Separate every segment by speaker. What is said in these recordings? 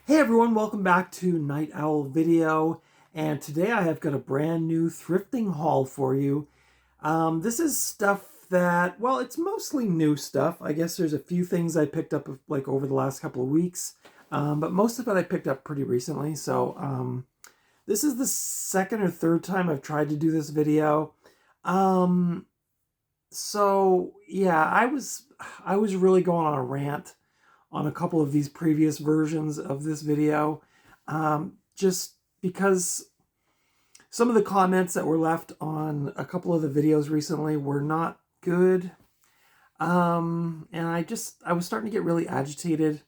Speaker 1: Hey everyone, welcome back to Night Owl Video, and today I have got a brand new thrifting haul for you. This is stuff that, well, it's mostly new stuff. I guess there's a few things I picked up like over the last couple of weeks, but most of it I picked up pretty recently. So this is the second or third time I've tried to do this video. Um, so yeah, I was really going on a rant on a couple of these previous versions of this video, just because some of the comments that were left on a couple of the videos recently were not good. And I was starting to get really agitated,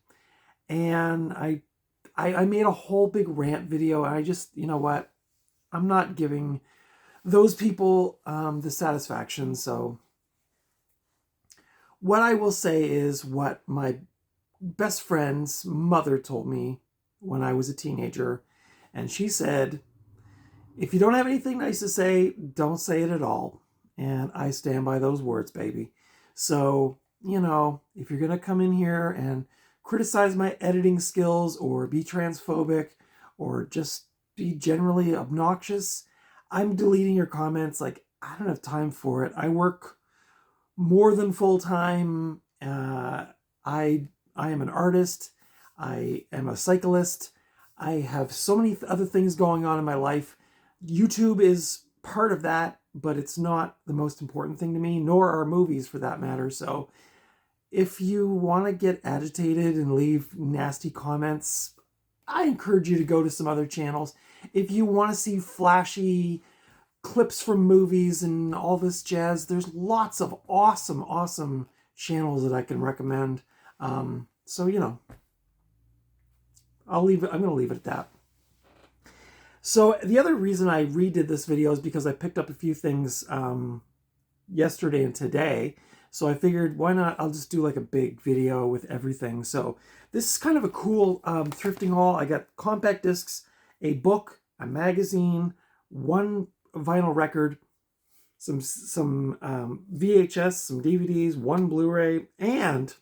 Speaker 1: and I made a whole big rant video, and I just, you know what, I'm not giving those people the satisfaction. So what I will say is what my best friend's mother told me when I was a teenager. And she said, if you don't have anything nice to say, don't say it at all. And I stand by those words, baby. So, you know, if you're going to come in here and criticize my editing skills or be transphobic or just be generally obnoxious, I'm deleting your comments. Like, I don't have time for it. I work more than full time. I am an artist. I am a cyclist. I have so many other things going on in my life. YouTube is part of that, but it's not the most important thing to me, nor are movies for that matter. So if you want to get agitated and leave nasty comments, I encourage you to go to some other channels. If you want to see flashy clips from movies and all this jazz, there's lots of awesome channels that I can recommend. So, you know, I'm going to leave it at that. So the other reason I redid this video is because I picked up a few things yesterday and today. So I figured, why not? I'll just do like a big video with everything. So this is kind of a cool thrifting haul. I got compact discs, a book, a magazine, one vinyl record, some VHS, some DVDs, one Blu-ray, and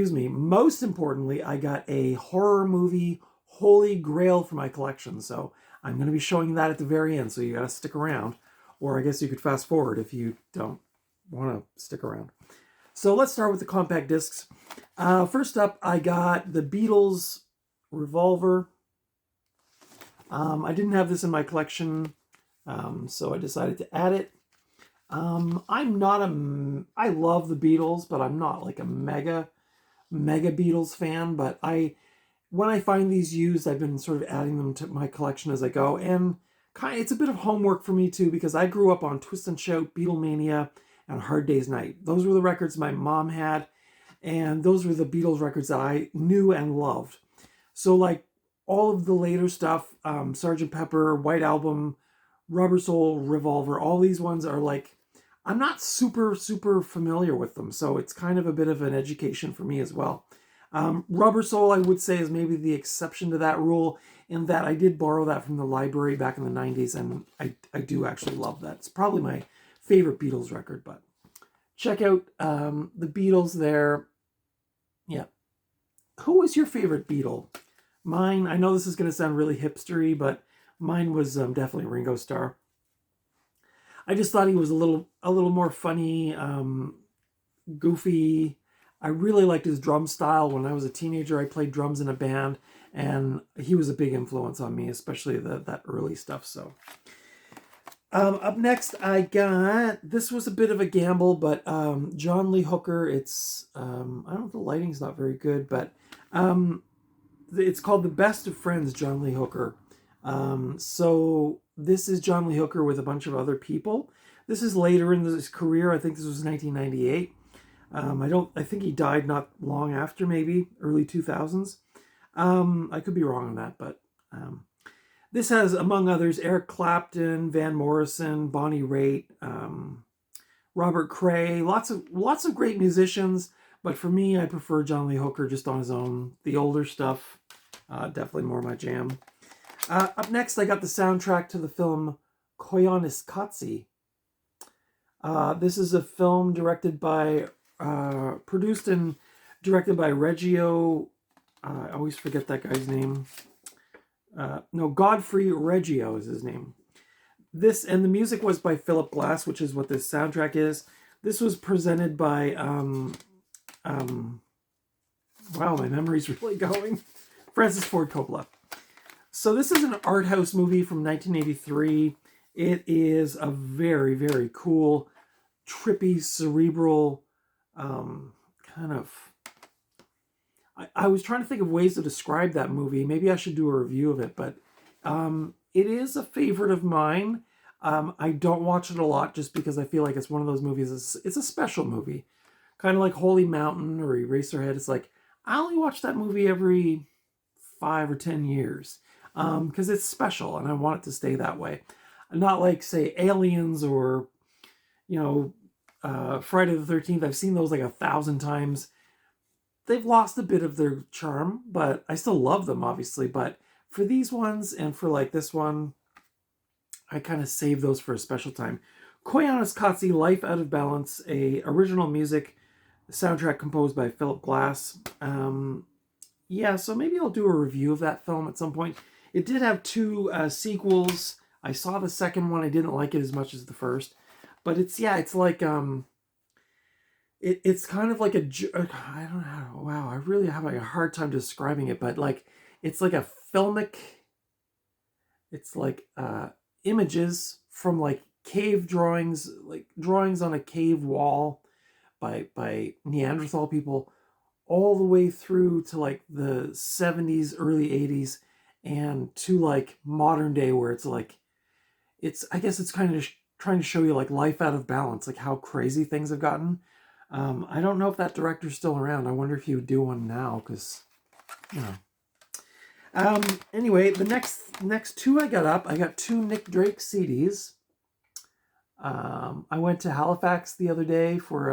Speaker 1: most importantly, I got a horror movie holy grail for my collection. So I'm going to be showing that at the very end. So you got to stick around, or I guess you could fast forward if you don't want to stick around. So let's start with the compact discs. First up, I got the Beatles Revolver. I didn't have this in my collection, so I decided to add it. I love the Beatles, but I'm not like a mega Beatles fan. But when I find these used, I've been sort of adding them to my collection as I go. And it's a bit of homework for me too, because I grew up on Twist and Shout, Beatlemania, and Hard Day's Night. Those were the records my mom had, and those were the Beatles records that I knew and loved. So like all of the later stuff, Sgt. Pepper, White Album, Rubber Soul, Revolver, all these ones are like, I'm not super familiar with them. So it's kind of a bit of an education for me as well. Rubber Soul, I would say, is maybe the exception to that rule, in that I did borrow that from the library back in the 90s, and I do actually love that. It's probably my favorite Beatles record, but check out the Beatles there. Yeah. Who was your favorite Beatle? Mine, I know this is going to sound really hipstery, but mine was definitely Ringo Starr. I just thought he was a little more funny, goofy. I really liked his drum style. When I was a teenager, I played drums in a band, and he was a big influence on me, especially that early stuff. So up next, I got, this was a bit of a gamble, but John Lee Hooker. It's I don't know if the lighting's not very good, but it's called The Best of Friends, John Lee Hooker. So this is John Lee Hooker with a bunch of other people. This is later in his career. I think this was 1998. I think he died not long after, maybe early 2000s. I could be wrong on that, but this has, among others, Eric Clapton, Van Morrison, Bonnie Raitt, Robert Cray, lots of great musicians. But for me, I prefer John Lee Hooker just on his own. The older stuff, definitely more my jam. Up next, I got the soundtrack to the film Koyaanisqatsi. This is a film produced and directed by Reggio I always forget that guy's name. No, Godfrey Reggio is his name. This, and the music was by Philip Glass, which is what this soundtrack is. This was presented by, wow, my memory's really going. Francis Ford Coppola. So this is an art house movie from 1983. It is a very, very cool, trippy, cerebral, kind of... I was trying to think of ways to describe that movie. Maybe I should do a review of it, but it is a favorite of mine. I don't watch it a lot just because I feel like it's one of those movies. It's a special movie. Kind of like Holy Mountain or Eraserhead. It's like, I only watch that movie every 5 or 10 years because it's special and I want it to stay that way. Not like, say, Aliens or, Friday the 13th. I've seen those like 1,000 times. They've lost a bit of their charm, but I still love them, obviously. But for these ones and for like this one, I kind of save those for a special time. Koyaanisqatsi, Life Out of Balance, a original music soundtrack composed by Philip Glass. Yeah, so maybe I'll do a review of that film at some point. It did have 2 sequels. I saw the second one. I didn't like it as much as the first. But it's like... It's kind of like I don't know, wow, I really have a hard time describing it, but like, it's like a filmic, it's like images from like cave drawings, like drawings on a cave wall by Neanderthal people, all the way through to like the 70s, early 80s, and to like modern day where it's like, I guess it's kind of trying to show you like life out of balance, like how crazy things have gotten. I don't know if that director's still around. I wonder if he would do one now, because, anyway, the next 2 I got 2 Nick Drake CDs. I went to Halifax the other day for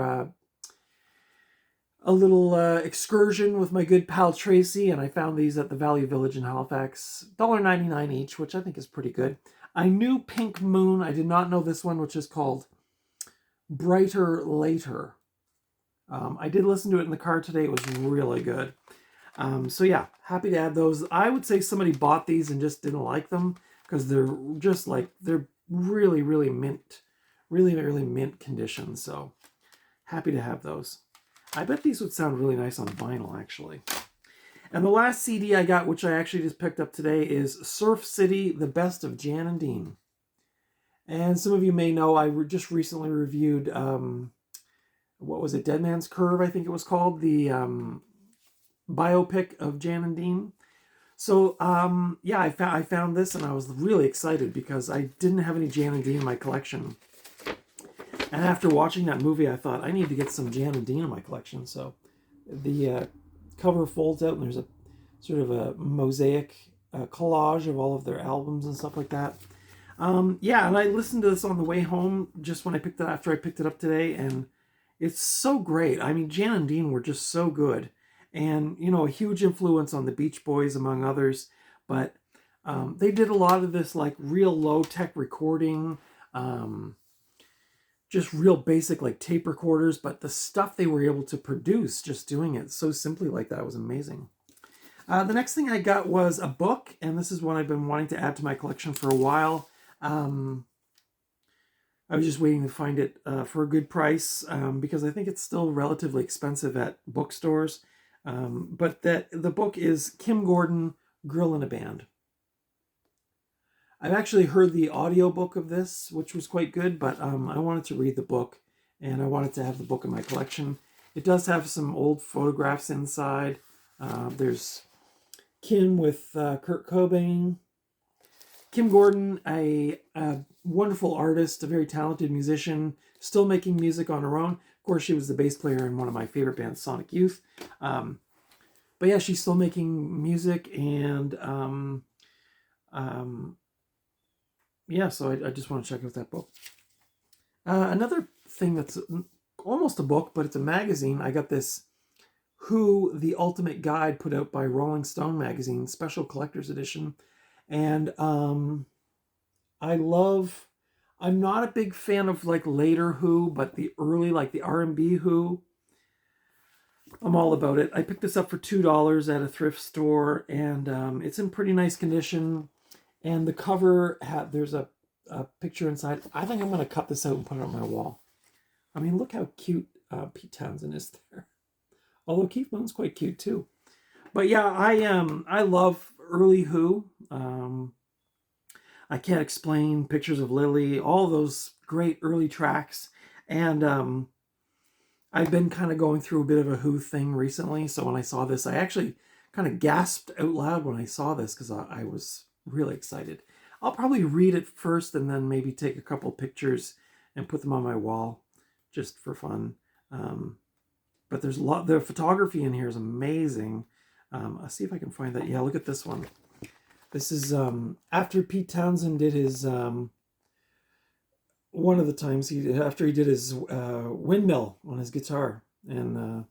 Speaker 1: a little excursion with my good pal Tracy, and I found these at the Valley Village in Halifax. $1.99 each, which I think is pretty good. I knew Pink Moon. I did not know this one, which is called Brighter Later. I did listen to it in the car today. It was really good. So yeah, happy to add those. I would say somebody bought these and just didn't like them because they're just like, they're really, really mint, really, really mint condition. So happy to have those. I bet these would sound really nice on vinyl, actually. And the last CD I got, which I actually just picked up today, is Surf City, The Best of Jan and Dean. And some of you may know, I just recently reviewed... what was it, Dead Man's Curve, I think it was called, the biopic of Jan and Dean. So, yeah, I found this and I was really excited because I didn't have any Jan and Dean in my collection. And after watching that movie, I thought, I need to get some Jan and Dean in my collection. So the cover folds out and there's a sort of a mosaic collage of all of their albums and stuff like that. Yeah, and I listened to this on the way home just when after I picked it up today, and it's so great. I mean, Jan and Dean were just so good. And, a huge influence on the Beach Boys, among others. But they did a lot of this, like, real low-tech recording. Just real basic, like, tape recorders. But the stuff they were able to produce just doing it so simply like that was amazing. The next thing I got was a book. And this is one I've been wanting to add to my collection for a while. I was just waiting to find it for a good price because I think it's still relatively expensive at bookstores. But the book is Kim Gordon, Girl in a Band. I've actually heard the audiobook of this, which was quite good, but I wanted to read the book, and I wanted to have the book in my collection. It does have some old photographs inside. There's Kim with Kurt Cobain. Kim Gordon, a wonderful artist, a very talented musician, still making music on her own. Of course, she was the bass player in one of my favorite bands, Sonic Youth. But yeah, she's still making music, and yeah, so I just want to check out that book. Another thing that's almost a book, but it's a magazine. I got this Who, the Ultimate Guide, put out by Rolling Stone magazine, special collector's edition. And I'm not a big fan of like later Who, but the early, like the R&B Who, I'm all about it. I picked this up for $2 at a thrift store, and it's in pretty nice condition. And the cover, there's a picture inside. I think I'm going to cut this out and put it on my wall. I mean, look how cute Pete Townsend is there. Although Keith Moon's quite cute too. But yeah, I love early Who. I Can't Explain, Pictures of Lily, all those great early tracks. And I've been kind of going through a bit of a Who thing recently. So when I saw this, I actually kind of gasped out loud when I saw this because I was really excited. I'll probably read it first and then maybe take a couple pictures and put them on my wall just for fun. But there's a lot, the photography in here is amazing. I'll see if I can find that. Yeah, look at this one. This is after Pete Townsend did his, one of the times after he did his windmill on his guitar. And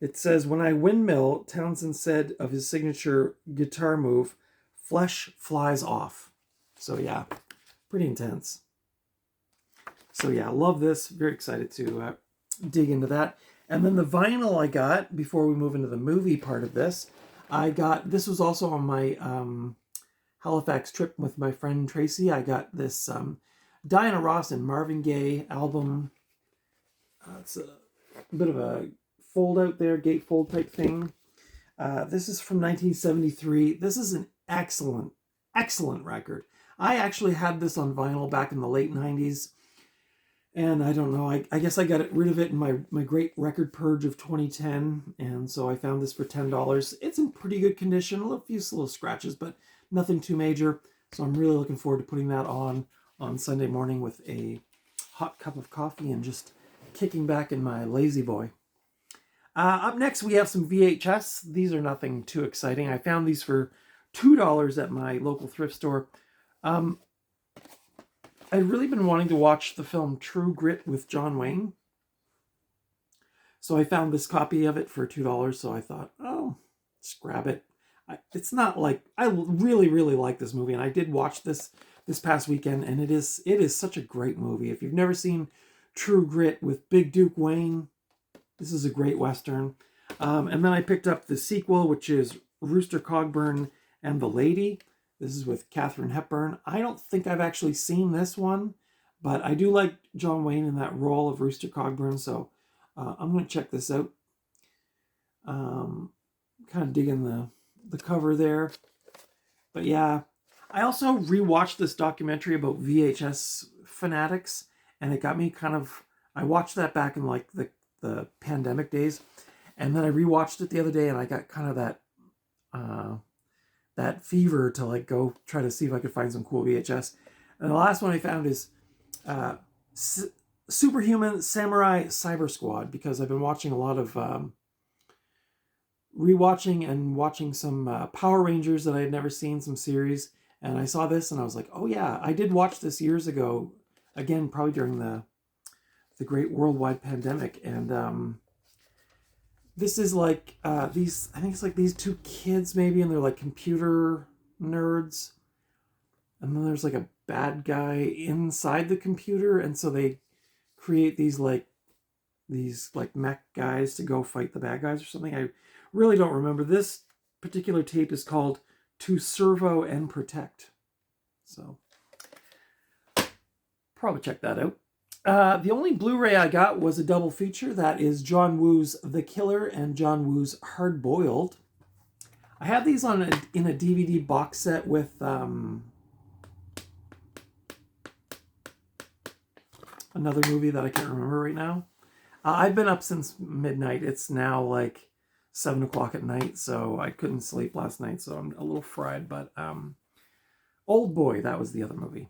Speaker 1: it says, when I windmill, Townsend said of his signature guitar move, flesh flies off. So yeah, pretty intense. So yeah, love this. Very excited to dig into that. And then the vinyl I got, before we move into the movie part of this, this was also on my Halifax trip with my friend Tracy. I got this Diana Ross and Marvin Gaye album. It's a bit of a fold out there, gatefold type thing. This is from 1973. This is an excellent, excellent record. I actually had this on vinyl back in the late 90s. And I don't know, I guess I got rid of it in my great record purge of 2010. And so I found this for $10. It's in pretty good condition, a few little scratches, but nothing too major. So I'm really looking forward to putting that on Sunday morning with a hot cup of coffee and just kicking back in my lazy boy. Up next, we have some VHS. These are nothing too exciting. I found these for $2 at my local thrift store. I'd really been wanting to watch the film True Grit with John Wayne. So I found this copy of it for $2. So I thought, oh, let's grab it. It's not like, I really, really like this movie. And I did watch this past weekend. And it is such a great movie. If you've never seen True Grit with Big Duke Wayne, this is a great Western. And then I picked up the sequel, which is Rooster Cogburn and the Lady. This is with Katharine Hepburn. I don't think I've actually seen this one, but I do like John Wayne in that role of Rooster Cogburn, so I'm going to check this out. Kind of digging the cover there. But yeah, I also rewatched this documentary about VHS fanatics, and it got me I watched that back in like the pandemic days, and then I rewatched it the other day, and I got kind of that fever to like go try to see if I could find some cool VHS. And the last one I found is Superhuman Samurai Cyber Squad, because I've been watching a lot of rewatching and watching some Power Rangers that I had never seen, some series. And I saw this and I was like, oh yeah, I did watch this years ago. Again, probably during the great worldwide pandemic. And this is like I think it's like these two kids maybe, and they're like computer nerds. And then there's like a bad guy inside the computer, and so they create these mech guys to go fight the bad guys or something. I really don't remember. This particular tape is called To Servo and Protect. So probably check that out. The only Blu-ray I got was a double feature. That is John Woo's The Killer and John Woo's Hard Boiled. I have these in a DVD box set with another movie that I can't remember right now. I've been up since midnight. It's now like 7 o'clock at night, so I couldn't sleep last night, so I'm a little fried. But Old Boy, that was the other movie.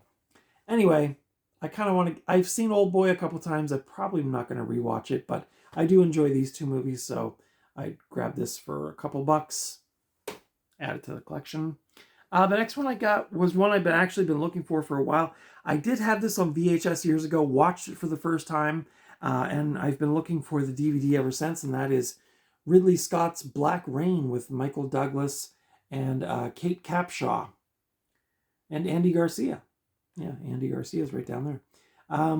Speaker 1: Anyway, I kind of want to... I've seen Old Boy a couple times. I'm probably not going to rewatch it, but I do enjoy these two movies, so I grabbed this for a couple bucks, add it to the collection. The next one I got was one I've actually been looking for a while. I did have this on VHS years ago, watched it for the first time, and I've been looking for the DVD ever since, and that is Ridley Scott's Black Rain with Michael Douglas and Kate Capshaw and Andy Garcia. Yeah, Andy Garcia is right down there.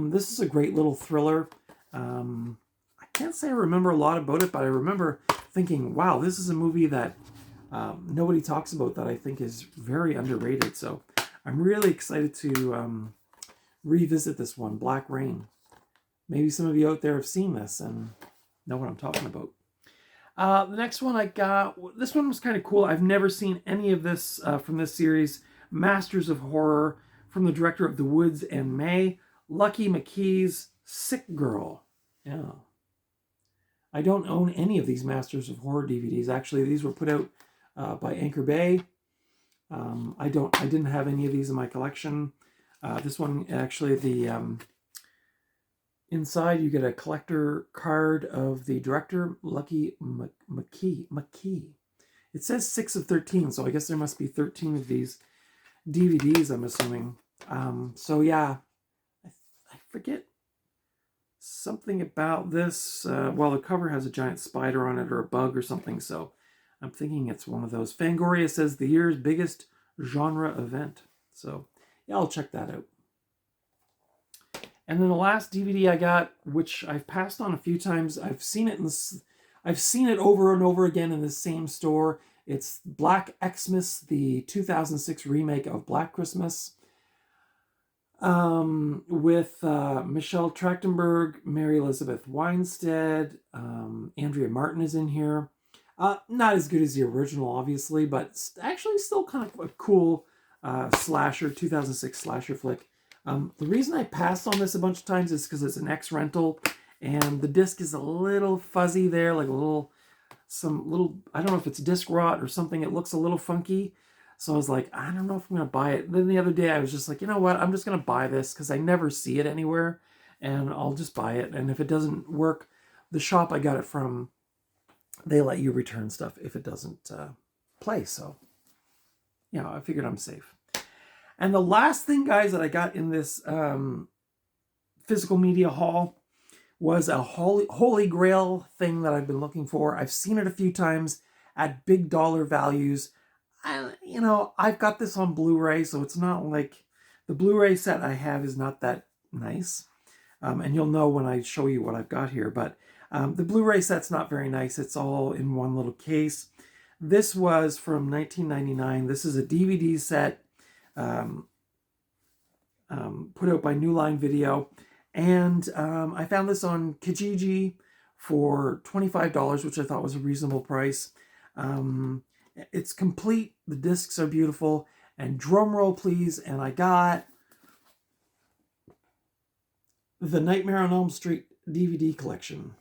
Speaker 1: This is a great little thriller. I can't say I remember a lot about it, but I remember thinking, wow, this is a movie that nobody talks about that I think is very underrated. So I'm really excited to revisit this one, Black Rain. Maybe some of you out there have seen this and know what I'm talking about. The next one I got, this one was kind of cool. I've never seen any of this from this series. Masters of Horror, from the director of The Woods and May, Lucky McKee's Sick Girl. Yeah. I don't own any of these Masters of Horror DVDs. Actually, these were put out by Anchor Bay. I didn't have any of these in my collection. This one, actually, the inside you get a collector card of the director, Lucky McKee. It says 6 of 13, so I guess there must be 13 of these DVDs, I'm assuming. So yeah, I forget something about this. Well, the cover has a giant spider on it or a bug or something, so I'm thinking it's one of those. Fangoria says the year's biggest genre event. So yeah, I'll check that out. And then the last DVD I got, which I've passed on a few times, I've seen it over and over again in the same store. It's Black Xmas, the 2006 remake of Black Christmas, with Michelle Trachtenberg, Mary Elizabeth Winstead, Andrea Martin is in here. Not as good as the original, obviously, but actually still kind of a cool slasher, 2006 slasher flick. The reason I passed on this a bunch of times is because it's an X-rental, and the disc is a little fuzzy there, like I don't know if it's disc rot or something. It looks a little funky. So I was like, I don't know if I'm going to buy it. Then the other day I was just like, you know what? I'm just going to buy this because I never see it anywhere, and I'll just buy it. And if it doesn't work, the shop I got it from, they let you return stuff if it doesn't play. So, I figured I'm safe. And the last thing, guys, that I got in this physical media haul was a Holy Grail thing that I've been looking for. I've seen it a few times at big dollar values. I've got this on Blu-ray, so it's not like the Blu-ray set I have is not that nice. And you'll know when I show you what I've got here. But the Blu-ray set's not very nice. It's all in one little case. This was from 1999. This is a DVD set. Put out by New Line Video, and I found this on Kijiji for $25, which I thought was a reasonable price. It's complete, the discs are beautiful, and drum roll please, and I got the Nightmare on Elm Street DVD collection,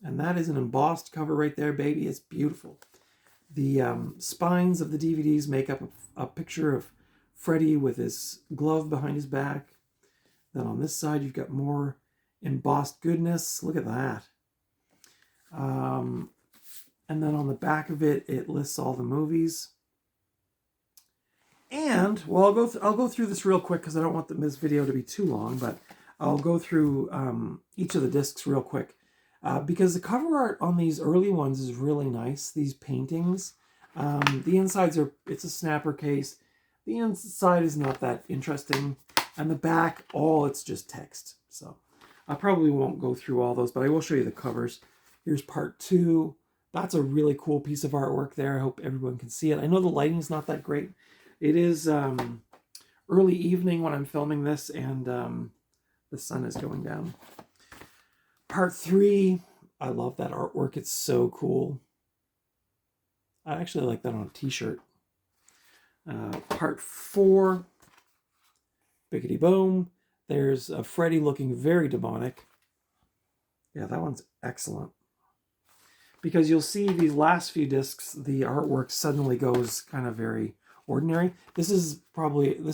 Speaker 1: and that is an embossed cover right there, baby. It's beautiful. The spines of the DVDs make up a picture of Freddy with his glove behind his back. Then on this side, you've got more embossed goodness. Look at that. And then on the back of it, it lists all the movies. And, well, I'll go through this real quick because I don't want this video to be too long, but I'll go through each of the discs real quick. Because the cover art on these early ones is really nice, these paintings. The insides it's a snapper case. The inside is not that interesting. And the back, it's just text. So I probably won't go through all those, but I will show you the covers. Here's part 2. That's a really cool piece of artwork there. I hope everyone can see it. I know the lighting's not that great. It is early evening when I'm filming this, and the sun is going down. Part 3, I love that artwork. It's so cool. I actually like that on a t-shirt. Part 4, biggity boom. There's a Freddy looking very demonic. Yeah, that one's excellent. Because you'll see these last few discs, the artwork suddenly goes kind of very ordinary. This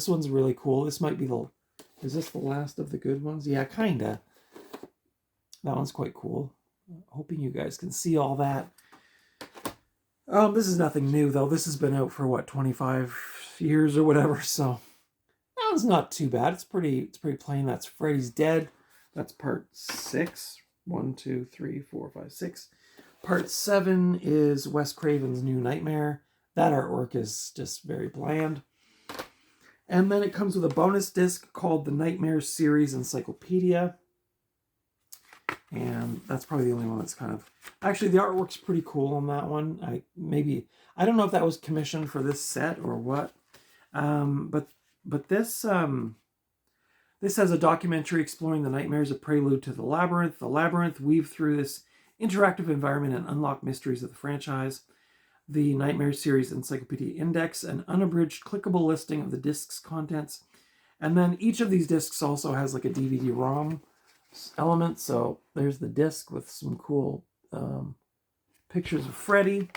Speaker 1: one's really cool. This might be is this the last of the good ones? Yeah, kinda. That one's quite cool. Hoping you guys can see all that. This is nothing new, though. This has been out for, 25 years or whatever, so that one's not too bad. It's pretty plain. That's Freddy's Dead. That's part 6. 1, 2, 3, 4, 5, 6. Part 7 is Wes Craven's New Nightmare. That artwork is just very bland. And then it comes with a bonus disc called the Nightmare Series Encyclopedia. And that's probably the only one that's kind of... Actually, the artwork's pretty cool on that one. I don't know if that was commissioned for this set or what. But this has a documentary exploring the nightmares of Prelude to the Labyrinth. The Labyrinth weave through this interactive environment and unlock mysteries of the franchise. The Nightmare Series Encyclopedia Index, an unabridged clickable listing of the disc's contents. And then each of these discs also has like a DVD-ROM element. So there's the disc with some cool pictures of Freddy.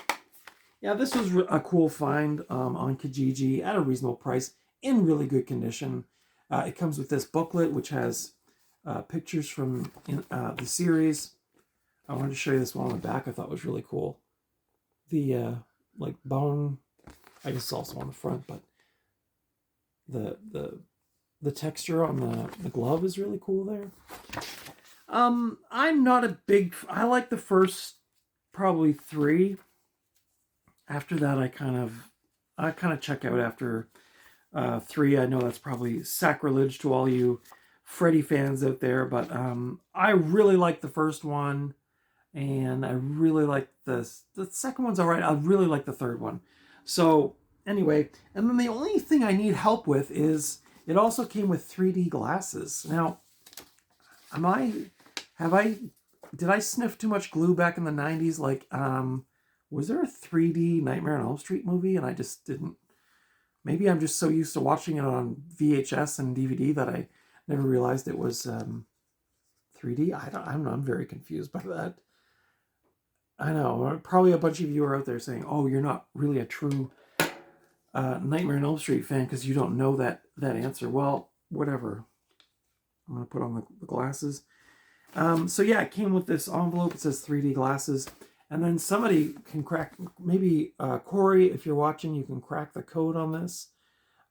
Speaker 1: Yeah, this was a cool find on Kijiji at a reasonable price in really good condition. It comes with this booklet, which has pictures from the series. I wanted to show you this one on the back. I thought was really cool. The like bone, I guess it's also on the front, but the texture on the glove is really cool there. I'm not a big... I like the first probably 3. After that, I kind of check out after 3. I know that's probably sacrilege to all you Freddy fans out there, but I really like the first one, and I really like the second one's all right. I really like the third one. So anyway, and then the only thing I need help with is it also came with 3D glasses. Now, did I sniff too much glue back in the 90s? Like, was there a 3D Nightmare on Elm Street movie and I just didn't... Maybe I'm just so used to watching it on VHS and DVD that I never realized it was 3D. I don't know. I'm very confused by that. I know. Probably a bunch of you are out there saying, oh, you're not really a true Nightmare on Elm Street fan because you don't know that answer. Well, whatever. I'm going to put on the glasses. So yeah, it came with this envelope. It says 3D glasses. And then somebody can crack, maybe Corey, if you're watching, you can crack the code on this.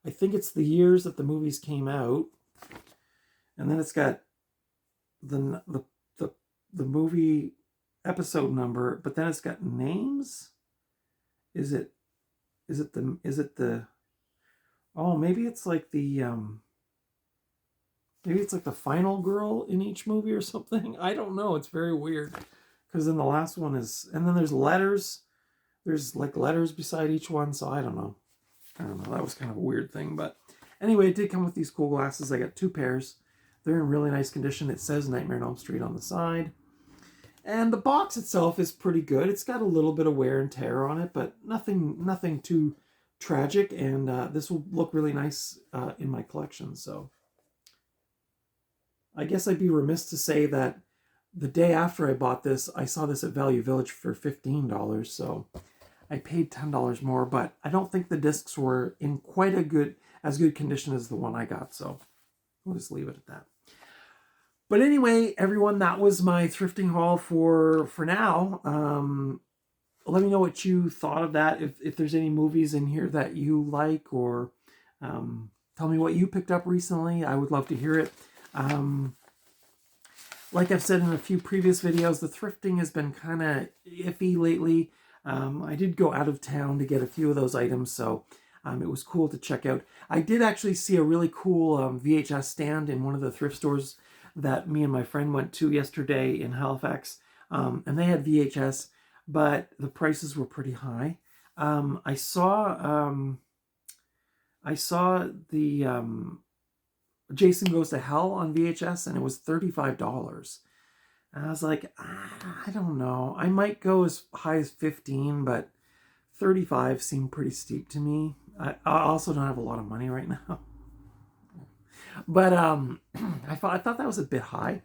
Speaker 1: I think it's the years that the movies came out. And then it's got the movie episode number, but then it's got names. Is it the oh, maybe it's like the maybe it's like the final girl in each movie or something. I don't know. It's very weird. Because then the last one is... And then there's letters. There's like letters beside each one. So I don't know. That was kind of a weird thing. But anyway, it did come with these cool glasses. I got 2 pairs. They're in really nice condition. It says Nightmare on Elm Street on the side. And the box itself is pretty good. It's got a little bit of wear and tear on it, but nothing too tragic. And this will look really nice in my collection. So I guess I'd be remiss to say that the day after I bought this, I saw this at Value Village for $15. So I paid $10 more, but I don't think the discs were in quite as good condition as the one I got. So we'll just leave it at that. But anyway, everyone, that was my thrifting haul for now. Let me know what you thought of that. If there's any movies in here that you like, or tell me what you picked up recently. I would love to hear it. Like I've said in a few previous videos, the thrifting has been kind of iffy lately. I did go out of town to get a few of those items, so it was cool to check out. I did actually see a really cool VHS stand in one of the thrift stores that me and my friend went to yesterday in Halifax, and they had VHS, but the prices were pretty high. I saw the Jason Goes to Hell on VHS, and it was $35. And I was like, I don't know. I might go as high as 15, but 35 seemed pretty steep to me. I also don't have a lot of money right now. But I thought that was a bit high.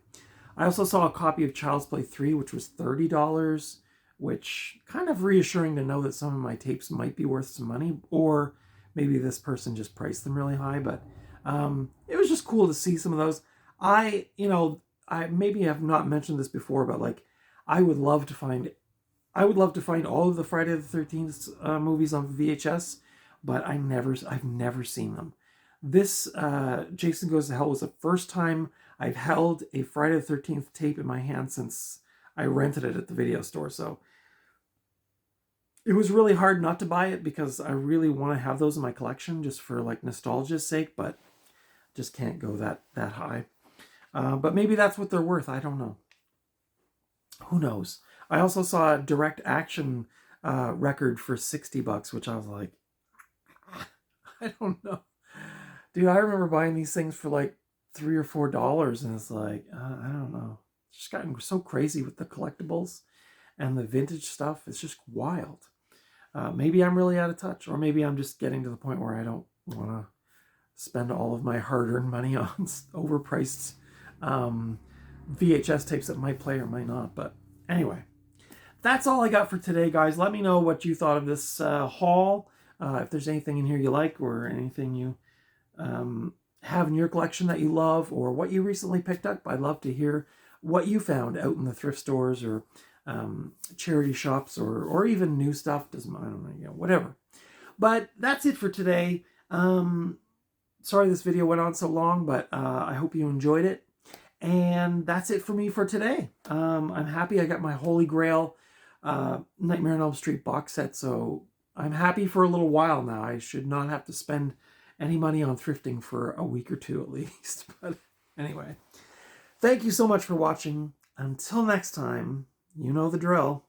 Speaker 1: I also saw a copy of Child's Play 3, which was $30, which kind of reassuring to know that some of my tapes might be worth some money, or maybe this person just priced them really high. But it was just cool to see some of those. I maybe have not mentioned this before, but like I would love to find all of the Friday the 13th movies on VHS, but I've never seen them. This Jason Goes to Hell was the first time I've held a Friday the 13th tape in my hand since I rented it at the video store. So it was really hard not to buy it because I really want to have those in my collection just for like nostalgia's sake, but just can't go that high. But maybe that's what they're worth. I don't know. Who knows? I also saw a direct action record for $60, which I was like, I don't know. Dude, I remember buying these things for like $3 or $4, and it's like, I don't know. It's just gotten so crazy with the collectibles and the vintage stuff. It's just wild. Maybe I'm really out of touch, or maybe I'm just getting to the point where I don't want to spend all of my hard-earned money on overpriced VHS tapes that might play or might not. But anyway, that's all I got for today, guys. Let me know what you thought of this haul. If there's anything in here you like, or anything you have in your collection that you love, or what you recently picked up. I'd love to hear what you found out in the thrift stores, or charity shops, or even new stuff. Doesn't, I don't know, you know, whatever. But that's it for today. Sorry this video went on so long, but I hope you enjoyed it. And that's it for me for today. I'm happy I got my Holy Grail Nightmare on Elm Street box set, so I'm happy for a little while now. I should not have to spend any money on thrifting for a week or two at least. But anyway, thank you so much for watching. Until next time, you know the drill.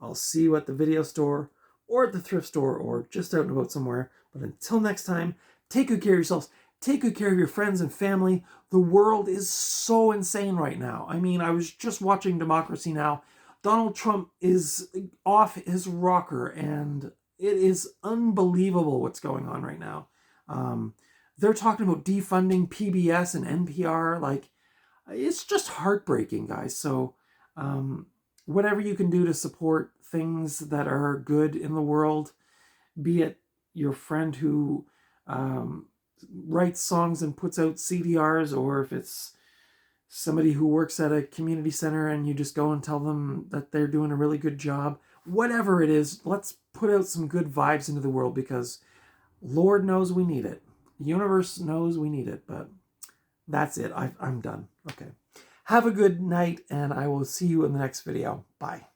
Speaker 1: I'll see you at the video store, or at the thrift store, or just out and about somewhere. But until next time, take good care of yourselves. Take good care of your friends and family. The world is so insane right now. I mean, I was just watching Democracy Now! Donald Trump is off his rocker, and it is unbelievable what's going on right now. They're talking about defunding PBS and NPR. Like, it's just heartbreaking, guys. So whatever you can do to support things that are good in the world, be it your friend who writes songs and puts out CDRs, or if it's somebody who works at a community center and you just go and tell them that they're doing a really good job. Whatever it is, let's put out some good vibes into the world, because Lord knows we need it. The universe knows we need it. But that's it. I'm done. Okay. Have a good night, and I will see you in the next video. Bye.